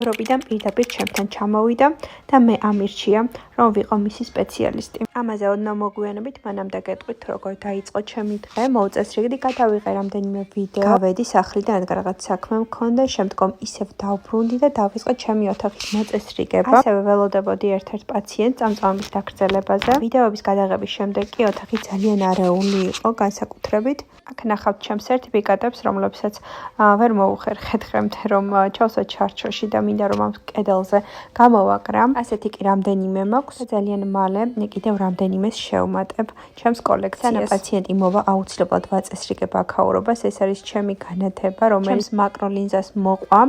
რობიდან პირდაპირ ჩემთან ჩამოვიდა და მე ამირჩია, რომ ვიყო მისი სპეციალისტი. ამაზე ოდნავ მოგვიანებით მანამ დაგეტყვით, როგორ დაიწყო ჩემი დღე, მოუწესრიგდი, გადავიღე რამდენიმე ვიდეო, გავედი სახლიდან, რადგან რაღაც საქმე მქონდა, შემდგომ ისევ დავბრუნდი და დავიწყე ჩემი ოთახის მოწესრიგება. ასევე ველოდებოდი ერთ-ერთ პაციენტს წამწამების დაგრძელებაზე. ვიდეოების გადაღების შემდეგ კი ოთახი ძალიან არეული იყო, განსაკუთრებით. აქ ნახავთ ჩემს სერტიფიკატებს, რომლებსაც ვერ მოუხერხეთ ღემთე, რომ ჩავსვათ ჩარჩოში და მინდა რომ ამ კედელზე გამოვაკრამ. ასეთი კი რამდენიმე მაქვს და ძალიან მალე კიდევ რამდენიმეს შევმატებ ჩემს კოლექციას. სანამ პაციენტი მოვა, აუცილებლად ვაწესრიგებ აქაურობას. ეს არის ჩემი განათება, რომელიც მაკროლინზას მოყვა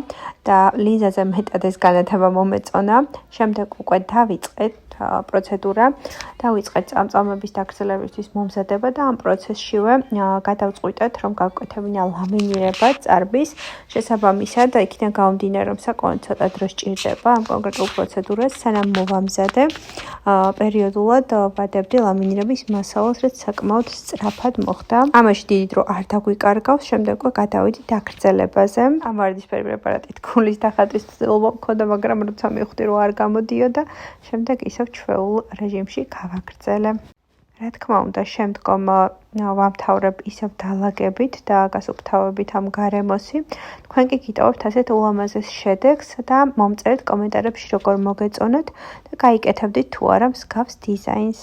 და ლინზაზე მეტად ეს განათება მომეწონა. შემდეგ უკვე დავიწყეთ პროცედურა, დავიწყეთ წამწამების დაგრძელებისთვის მომზადება და ამ პროცესშივე გადავწყვიტეთ, რომ გავკვეთებინა ლამინირება წარბის. შესაბამისად, იქიდან გამომდინარე, რომ საკმაოდ ცოტა დრო სჭირდება ამ კონკრეტულ პროცედურას, სანამ მოვამზადებ, პერიოდულად ვადებდი ლამინირების მასალას, რაც საკმაოდ სწრაფად მოხდა. ამაში დიდი დრო არ დაგვიკარგავს, შემდეგ უკვე გადავიდი დაგრძელებაზე. ამ ვარდისფერი პრეპარატი თქულის დახატვის ცდილობა მქონდა, მაგრამ როცა მივხვდი, რომ არ გამოდიოდა, შემდეგ ისევ ჩვეულ რეჟიმში გავაგრძელე. რა თქმა უნდა, შემდგომ ვამთავრებ ისევ დალაგებით და გასუფთავებით ამ გარემოსი. თქვენ კი გიტოვებთ ასეთ ულამაზეს შედეგს და მომწერეთ კომენტარებში, როგორ მოგეწონათ და გაიკეთებდით თუ არა მსგავს დიზაინს.